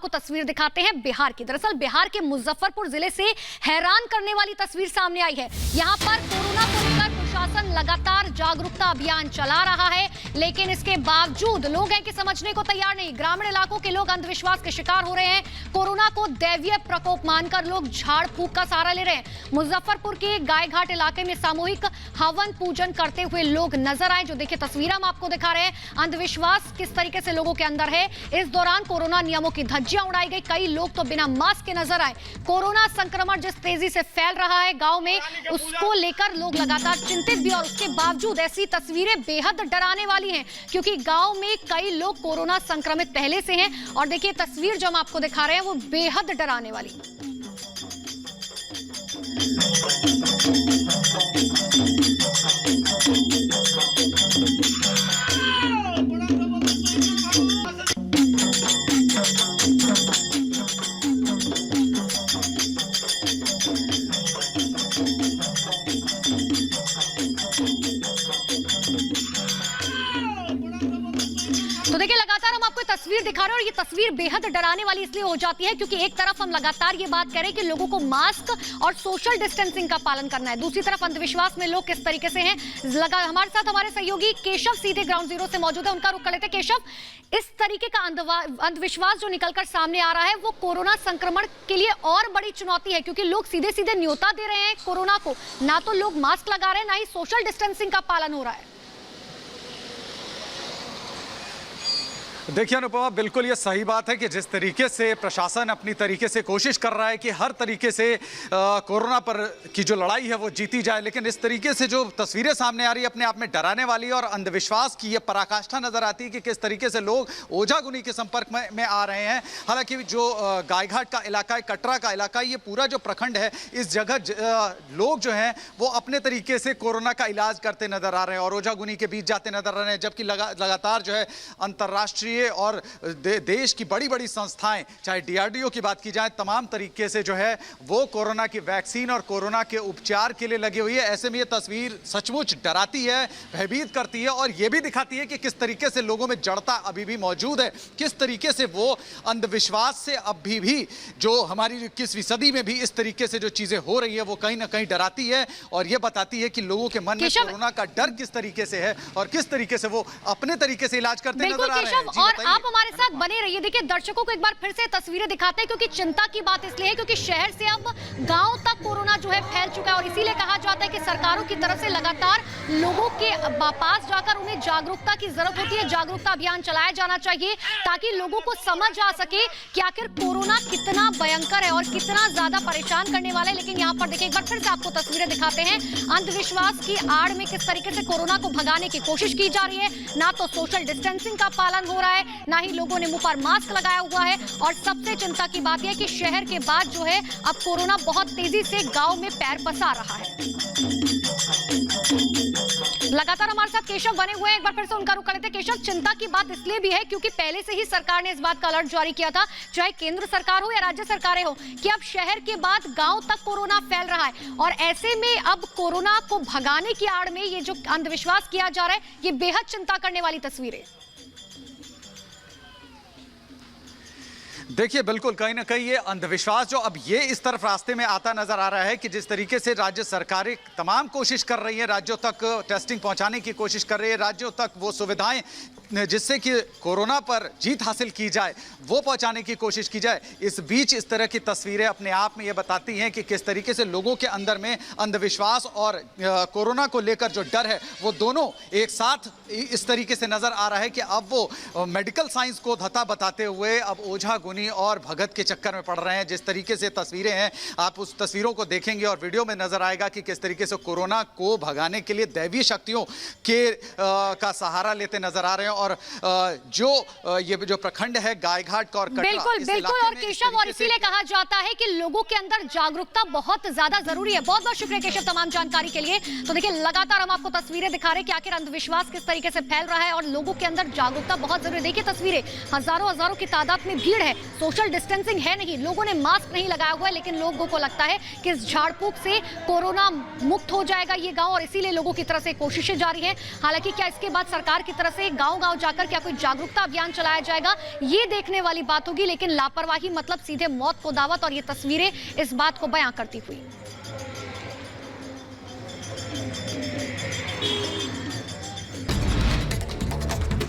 आपको तस्वीर दिखाते हैं बिहार की। दरअसल बिहार के मुजफ्फरपुर जिले से हैरान करने वाली तस्वीर सामने आई है। यहाँ पर कोरोना को लेकर प्रशासन लगातार जागरूकता अभियान चला रहा है, लेकिन इसके बावजूद लोग हैं कि समझने को तैयार नहीं। ग्रामीण इलाकों के लोग अंधविश्वास के शिकार हो रहे हैं। कोरोना को दैवीय प्रकोप मानकर लोग झाड़ फूंक का सहारा ले रहे हैं। मुजफ्फरपुर के गायघाट इलाके में सामूहिक हवन पूजन करते हुए लोग नजर आए। जो देखिए तस्वीर हम आपको दिखा रहे हैं, अंधविश्वास किस तरीके से लोगों के अंदर है। इस दौरान कोरोना नियमों की धज्जियां उड़ाई गई। कई लोग तो बिना मास्क के नजर आए। कोरोना संक्रमण जिस तेजी से फैल रहा है गांव में, उसको लेकर लोग लगातार चिंतित भी, और उसके बावजूद ऐसी तस्वीरें बेहद डराने वाली हैं, क्योंकि गांव में कई लोग कोरोना संक्रमित पहले से हैं। और देखिए तस्वीर जो हम आपको दिखा रहे हैं वो बेहद डराने वाली। तो देखिए लगातार हम आपको तस्वीर दिखा रहे हैं, और ये तस्वीर बेहद डराने वाली इसलिए हो जाती है क्योंकि एक तरफ हम लगातार ये बात कह रहे हैं कि लोगों को मास्क और सोशल डिस्टेंसिंग का पालन करना है, दूसरी तरफ अंधविश्वास में लोग किस तरीके से हैं। हमारे साथ हमारे सहयोगी केशव सीधे ग्राउंड जीरो से मौजूद है, उनका रुख कर लेते हैं। केशव, इस तरीके का अंधविश्वास जो निकलकर सामने आ रहा है वो कोरोना संक्रमण के लिए और बड़ी चुनौती है, क्योंकि लोग सीधे सीधे न्योता दे रहे हैं कोरोना को। ना तो लोग मास्क लगा रहे हैं, ना ही सोशल डिस्टेंसिंग का पालन हो रहा है। देखिए अनुपमा, बिल्कुल ये सही बात है कि जिस तरीके से प्रशासन अपनी तरीके से कोशिश कर रहा है कि हर तरीके से कोरोना पर की जो लड़ाई है वो जीती जाए, लेकिन इस तरीके से जो तस्वीरें सामने आ रही है अपने आप में डराने वाली, और अंधविश्वास की ये पराकाष्ठा नजर आती है कि किस तरीके से लोग ओझागुनी के संपर्क में आ रहे हैं। हालांकि जो गायघाट का इलाका है, कटरा का इलाका, ये पूरा जो प्रखंड है, इस जगह लोग जो हैं वो अपने तरीके से कोरोना का इलाज करते नजर आ रहे हैं और ओझागुनी के बीच जाते नजर आ रहे हैं, जबकि लगातार जो है अंतर्राष्ट्रीय और देश की बड़ी बड़ी संस्थाएं, चाहे डीआरडीओ की बात की जाए, तमाम तरीके से जो है वो कोरोना की वैक्सीन और कोरोना के उपचार के लिए लगी हुई है। ऐसे में ये तस्वीर सचमुच डराती है, भयभीत करती है, और ये भी दिखाती है कि किस तरीके से लोगों में जड़ता अभी भी मौजूद है, किस तरीके से वो अंधविश्वास से अभी भी जो हमारी 21वीं सदी में भी इस तरीके से जो चीजें हो रही है वो कहीं ना कहीं डराती है, और ये बताती है कि लोगों के मन में कोरोना का डर किस तरीके से है और किस तरीके से वो अपने तरीके से इलाज करते नजर आ रहे हैं। और आप हमारे साथ बने रहिए। देखिए दर्शकों को एक बार फिर से तस्वीरें दिखाते हैं, क्योंकि चिंता की बात इसलिए है क्योंकि शहर से अब गांव तक कोरोना जो है फैल चुका है, और इसीलिए कहा जाता है कि सरकारों की तरफ से लगातार लोगों के पास जाकर उन्हें जागरूकता की जरूरत होती है। जागरूकता अभियान चलाया जाना चाहिए ताकि लोगों को समझ आ सके कि आखिर कोरोना कितना भयंकर है और कितना ज्यादा परेशान करने वाला है। लेकिन यहाँ पर देखिए एक बार फिर से आपको तस्वीरें दिखाते हैं, अंधविश्वास की आड़ में किस तरीके से कोरोना को भगाने की कोशिश की जा रही है। ना तो सोशल डिस्टेंसिंग का पालन हो रहा है, ना ही लोगों ने मुंह पर मास्क लगाया हुआ है, और सबसे चिंता की बात यह कि शहर के बाद जो है अब कोरोना बहुत तेजी से गांव में पैर पसार रहा है। लगातार हमारे साथ केशव बने हुए हैं, एक बार फिर से उनका रुख कर लेते हैं। केशव, चिंता की बात इसलिए भी है क्योंकि पहले से ही सरकार ने इस बात का अलर्ट जारी किया था, चाहे केंद्र सरकार हो या राज्य सरकारें हो, कि अब शहर के बाद गांव तक कोरोना फैल रहा है, और ऐसे में अब कोरोना को भगाने की आड़ में ये जो अंधविश्वास किया जा रहा है, ये बेहद चिंता करने वाली तस्वीरें। देखिए बिल्कुल कहीं ना कहीं ये अंधविश्वास जो अब ये इस तरफ रास्ते में आता नजर आ रहा है कि जिस तरीके से राज्य सरकारें तमाम कोशिश कर रही हैं, राज्यों तक टेस्टिंग पहुंचाने की कोशिश कर रही है, राज्यों तक वो सुविधाएं जिससे कि कोरोना पर जीत हासिल की जाए वो पहुंचाने की कोशिश की जाए। इस बीच इस तरह की तस्वीरें अपने आप में ये बताती हैं कि किस तरीके से लोगों के अंदर में अंधविश्वास और कोरोना को लेकर जो डर है वो दोनों एक साथ इस तरीके से नजर आ रहा है कि अब वो मेडिकल साइंस को धता बताते हुए अब ओझागुनी और भगत के चक्कर में पड़ रहे हैं। जिस तरीके से तस्वीरें हैं, आप उस तस्वीरों को देखेंगे और वीडियो में नजर आएगा कि किस तरीके से कोरोना को भगाने के लिए दैवीय शक्तियों के का सहारा लेते नजर आ रहे हैं, और ये जो प्रखंड है गायघाट का और कटरा, बिल्कुल बिल्कुल, और केशव, और इसीलिए कहा जाता है कि लोगों के अंदर जागरूकता बहुत ज्यादा जरूरी है। बहुत बहुत शुक्रिया केशव तमाम जानकारी के लिए। तो देखिए लगातार हम आपको तस्वीरें दिखा रहे हैं कि आखिर अंधविश्वास किस तरीके से फैल रहा है और लोगों के अंदर जागरूकता बहुत जरूरी है। देखिए तस्वीरें, हजारों हजारों की तादाद में भीड़ है, सोशल डिस्टेंसिंग है नहीं, लोगों ने मास्क नहीं लगाया हुआ है, लेकिन लोगों को लगता है कि इस झाड़ फूक से कोरोना मुक्त हो जाएगा ये गांव, और इसीलिए लोगों की तरफ से कोशिशें जारी हैं। हालांकि क्या इसके बाद सरकार की तरफ से गांव-गांव जाकर क्या कोई जागरूकता अभियान चलाया जाएगा, ये देखने वाली बात होगी। लेकिन लापरवाही मतलब सीधे मौत को दावत, और ये तस्वीरें इस बात को बयां करती हुई।